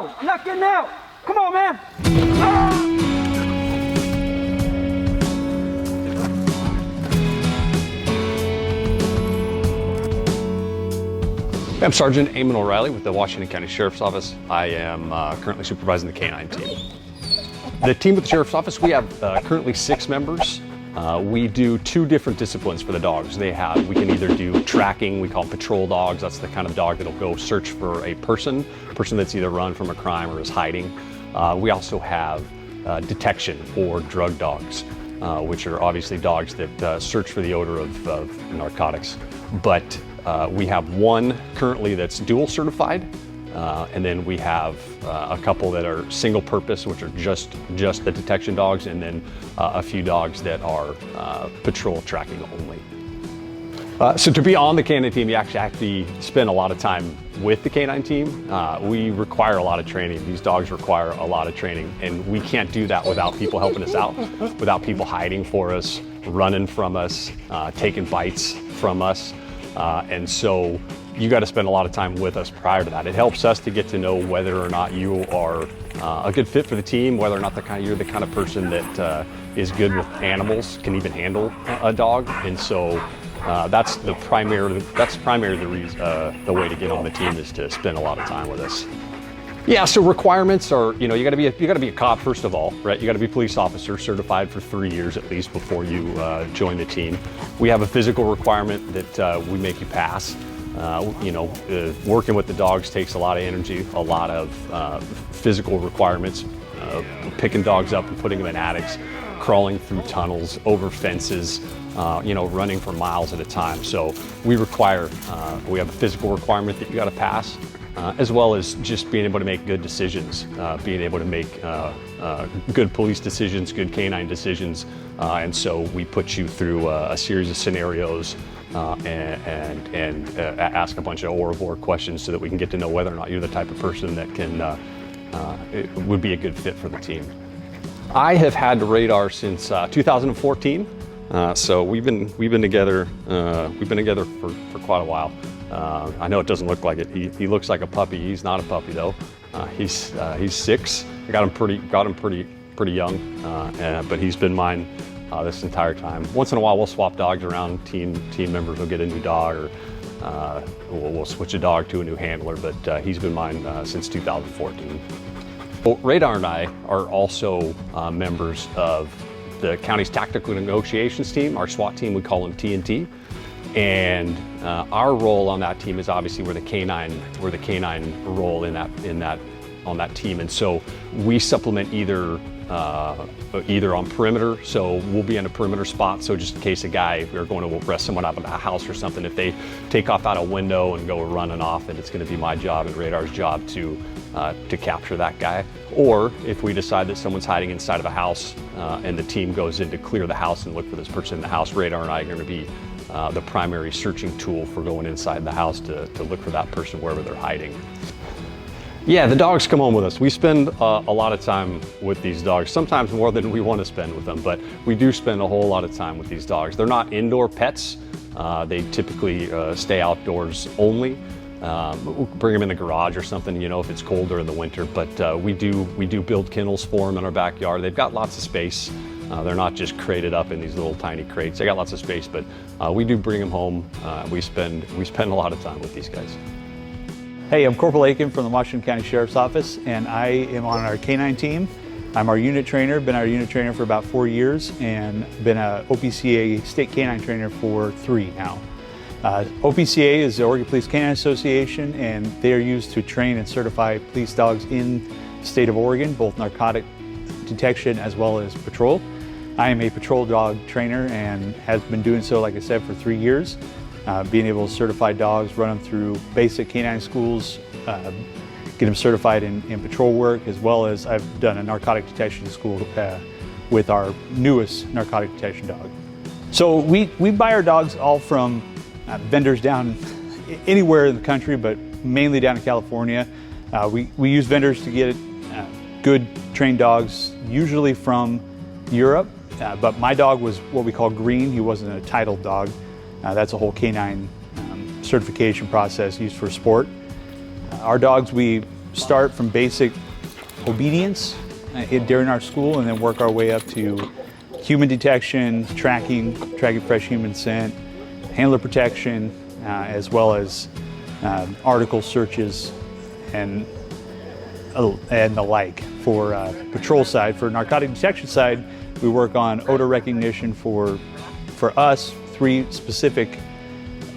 No, I'm not getting out. Come on, man. Ah! I'm Sergeant Eamon O'Reilly with the Washington County Sheriff's Office. I am currently supervising the canine team. The team with the Sheriff's Office, we have currently 6 members. We do 2 different disciplines for the dogs. We can either do tracking, we call them patrol dogs. That's the kind of dog that'll go search for a person that's either run from a crime or is hiding. We also have detection or drug dogs, which are obviously dogs that search for the odor of narcotics. But we have one currently that's dual certified, and then we have a couple that are single purpose, which are just the detection dogs, and then a few dogs that are patrol tracking only. So to be on the canine team, you actually spend a lot of time with the canine team. We require a lot of training. These dogs require a lot of training, and we can't do that without people helping us out, without people hiding for us, running from us, taking bites from us. And so you got to spend a lot of time with us prior to that. It helps us to get to know whether or not you are a good fit for the team, whether or not you're the kind of person that is good with animals, can even handle a dog. And so that's primarily the way to get on the team, is to spend a lot of time with us. Yeah, so requirements are, you got to be a cop first of all, right? You got to be a police officer certified for 3 years at least before you join the team. We have a physical requirement that we make you pass. Working with the dogs takes a lot of energy, a lot of physical requirements, picking dogs up and putting them in attics, crawling through tunnels, over fences, running for miles at a time. So we have a physical requirement that you got to pass. As well as just being able to make good decisions, being able to make good police decisions, good canine decisions. And so we put you through a series of scenarios and ask a bunch of or questions so that we can get to know whether or not you're the type of person that would be a good fit for the team. I have had the radar since 2014. So we've been together for quite a while. I know it doesn't look like it. He looks like a puppy. He's not a puppy though. He's 6. I got him pretty young, but he's been mine this entire time. Once in a while we'll swap dogs around. Team members will get a new dog, or we'll switch a dog to a new handler. But he's been mine since 2014. Well, Radar and I are also members of the county's tactical negotiations team, our SWAT team. We call them T&T. And our role on that team is obviously we're the canine role on that team. And so we supplement either on perimeter, so we'll be in a perimeter spot. So just in case we're going to arrest someone out of a house or something, if they take off out a window and go running off, then it's going to be my job and Radar's job to capture that guy. Or if we decide that someone's hiding inside of a house and the team goes in to clear the house and look for this person in the house, Radar and I are going to be the primary searching tool for going inside the house to look for that person wherever they're hiding. Yeah, the dogs come home with us. We spend a lot of time with these dogs, sometimes more than we want to spend with them, but we do spend a whole lot of time with these dogs. They're not indoor pets. They typically stay outdoors only. We'll bring them in the garage or something, if it's colder in the winter, but we do build kennels for them in our backyard. They've got lots of space. They're not just crated up in these little tiny crates. They got lots of space, but we do bring them home. We spend a lot of time with these guys. Hey, I'm Corporal Akin from the Washington County Sheriff's Office, and I am on our canine team. I'm our unit trainer, been our unit trainer for about 4 years, and been a OPCA state canine trainer for 3 now. OPCA is the Oregon Police Canine Association, and they are used to train and certify police dogs in the state of Oregon, both narcotic detection as well as patrol. I am a patrol dog trainer and has been doing so, like I said, for 3 years. Being able to certify dogs, run them through basic canine schools, get them certified in patrol work, as well as I've done a narcotic detection school with our newest narcotic detection dog. So we buy our dogs all from vendors down anywhere in the country, but mainly down in California. We use vendors to get good trained dogs, usually from Europe, but my dog was what we call green. He wasn't a titled dog. That's a whole canine certification process used for sport. Our dogs, we start from basic obedience during our school and then work our way up to human detection, tracking fresh human scent, handler protection, as well as article searches and the like. For patrol side, for narcotic detection side, we work on odor recognition for us, 3 specific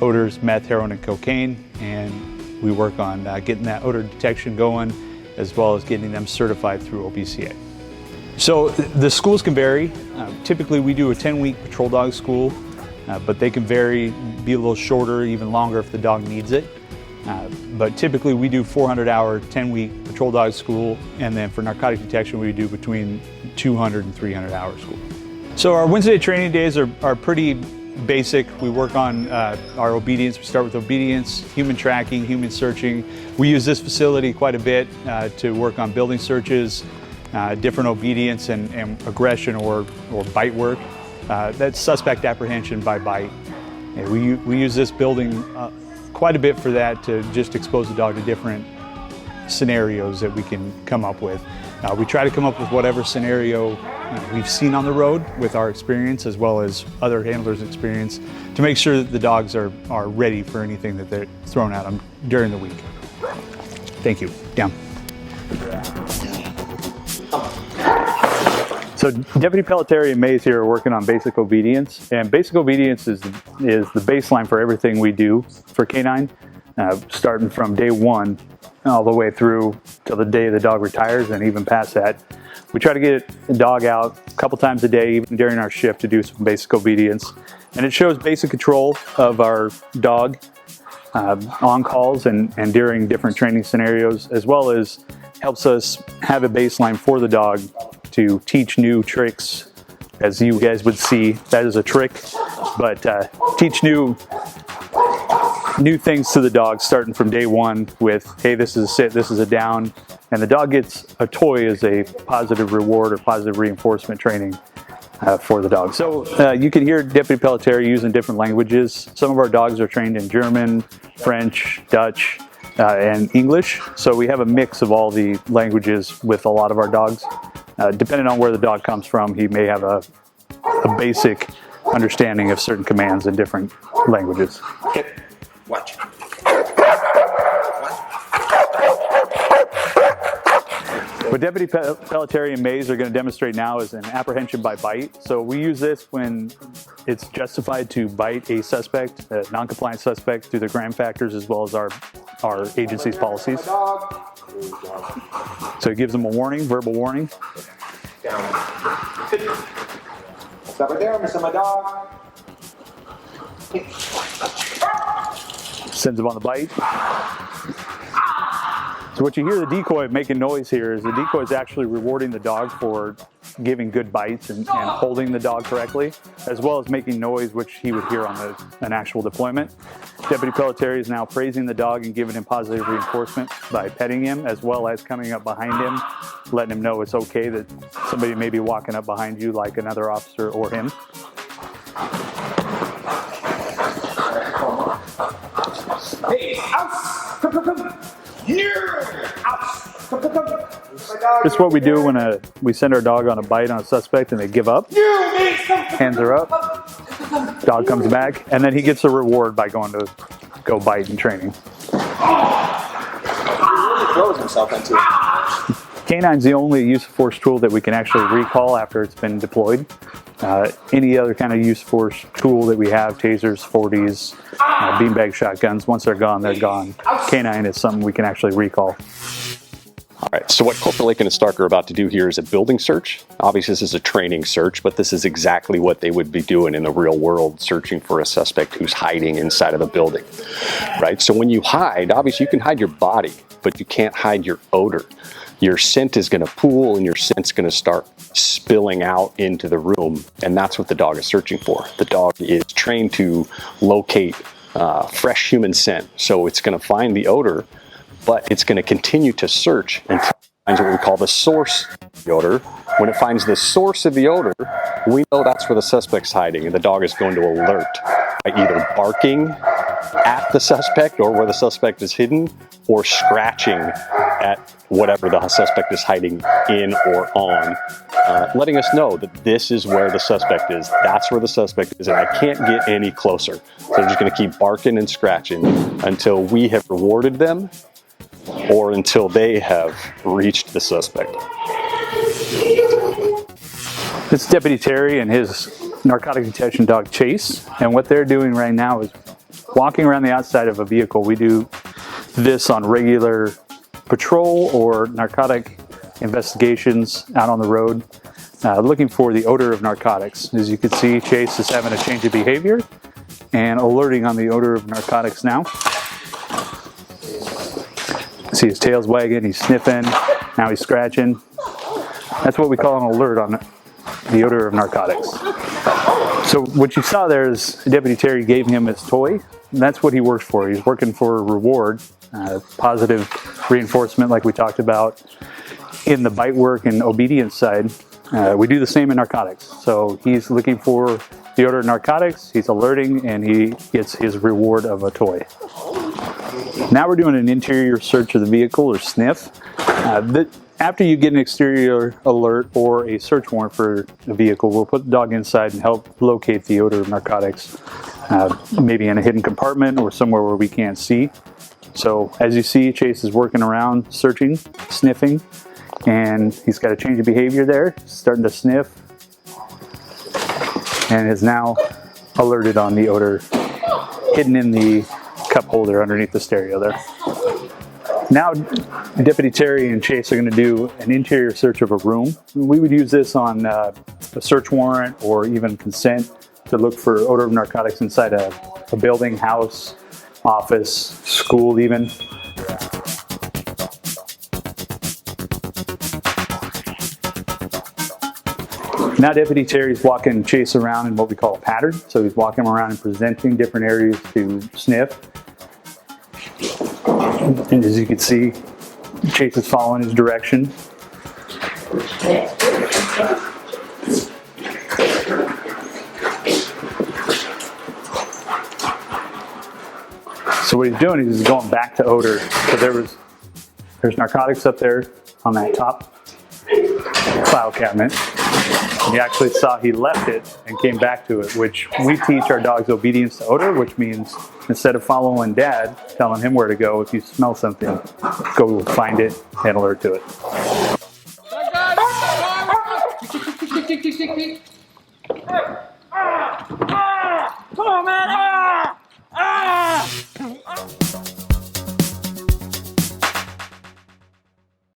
odors: meth, heroin, and cocaine, and we work on getting that odor detection going, as well as getting them certified through OPCA. So the schools can vary. Typically we do a 10-week patrol dog school, but they can vary, be a little shorter, even longer if the dog needs it. But typically we do 400-hour, 10-week patrol dog school, and then for narcotic detection we do between 200 and 300-hour school. So our Wednesday training days are pretty basic. We work on our obedience. We start with obedience, human tracking, human searching. We use this facility quite a bit to work on building searches, different obedience and aggression or bite work. That's suspect apprehension by bite. And we use this building quite a bit for that, to just expose the dog to different scenarios that we can come up with. We try to come up with whatever scenario we've seen on the road with our experience, as well as other handlers' experience, to make sure that the dogs are ready for anything that they're thrown at them during the week. Thank you. Down. So Deputy Pelletieri and Mays here are working on basic obedience, and basic obedience is the baseline for everything we do for canine, starting from day 1 all the way through till the day the dog retires, and even past that. We try to get the dog out a couple times a day, even during our shift, to do some basic obedience, and it shows basic control of our dog on calls and during different training scenarios, as well as helps us have a baseline for the dog to teach new tricks. As you guys would see, that is a trick, but teach new things to the dog starting from day 1 with, hey, this is a sit, this is a down, and the dog gets a toy as a positive reward or positive reinforcement training for the dog. So you can hear Deputy Pelletieri using different languages. Some of our dogs are trained in German, French, Dutch, and English. So we have a mix of all the languages with a lot of our dogs. Depending on where the dog comes from, he may have a basic understanding of certain commands in different languages. Hip. Watch. What Deputy Pelletieri and Mays are going to demonstrate now is an apprehension by bite. So we use this when it's justified to bite a suspect, a non-compliant suspect, through the gram factors as well as our agency's policies. So it gives them a warning, verbal warning. Down. Stop right there, Mr. My dog. Sends them on the bite. So what you hear the decoy making noise here is the decoy is actually rewarding the dog for giving good bites and holding the dog correctly, as well as making noise, which he would hear on an actual deployment. Deputy Pelletieri is now praising the dog and giving him positive reinforcement by petting him, as well as coming up behind him, letting him know it's okay that somebody may be walking up behind you, like another officer or him. Hey, out! Come. This is what we do when we send our dog on a bite on a suspect and they give up. Hands are up. Dog comes back, and then he gets a reward by going to go bite in training. He really throws himself into it. Canine's the only use of force tool that we can actually recall after it's been deployed. Any other kind of use of force tool that we have, tasers, 40s, beanbag shotguns, once they're gone, they're gone. Canine is something we can actually recall. All right, so what Corporal Akin and Stark are about to do here is a building search. Obviously, this is a training search, but this is exactly what they would be doing in the real world, searching for a suspect who's hiding inside of a building, right? So when you hide, obviously you can hide your body, but you can't hide your odor. Your scent is going to pool and your scent's going to start spilling out into the room, and that's what the dog is searching for. The dog is trained to locate fresh human scent, so it's going to find the odor, but it's going to continue to search until it finds what we call the source of the odor. When it finds the source of the odor, we know that's where the suspect's hiding, and the dog is going to alert by either barking at the suspect or where the suspect is hidden, or scratching at whatever the suspect is hiding in or on, letting us know that this is where the suspect is. That's where the suspect is, and I can't get any closer. So they're just going to keep barking and scratching until we have rewarded them or until they have reached the suspect. This is Deputy Terry and his narcotic detection dog Chase, and what they're doing right now is walking around the outside of a vehicle. We do this on regular patrol or narcotic investigations out on the road, looking for the odor of narcotics. As you can see, Chase is having a change of behavior and alerting on the odor of narcotics now. See his tail's wagging, he's sniffing, now he's scratching. That's what we call an alert on the odor of narcotics. So what you saw there is Deputy Terry gave him his toy, and that's what he works for. He's working for a reward, positive reinforcement like we talked about in the bite work and obedience side. We do the same in narcotics. So he's looking for the odor of narcotics, he's alerting, and he gets his reward of a toy. Now we're doing an interior search of the vehicle, or sniff. After you get an exterior alert or a search warrant for the vehicle, we'll put the dog inside and help locate the odor of narcotics, maybe in a hidden compartment or somewhere where we can't see. So as you see, Chase is working around, searching, sniffing, and he's got a change of behavior there, starting to sniff, and is now alerted on the odor hidden in the cup holder underneath the stereo there. Now, Deputy Terry and Chase are going to do an interior search of a room. We would use this on a search warrant or even consent to look for odor of narcotics inside a building, house, office, school even. Now Deputy Terry's walking Chase around in what we call a pattern. So he's walking around and presenting different areas to sniff. And as you can see, Chase is following his direction. So what he's doing is he's going back to odor. So there's narcotics up there on that top file cabinet. And you actually saw he left it and came back to it, which we teach our dogs obedience to odor, which means instead of following Dad, telling him where to go, if you smell something, go find it and alert to it. Come on, man.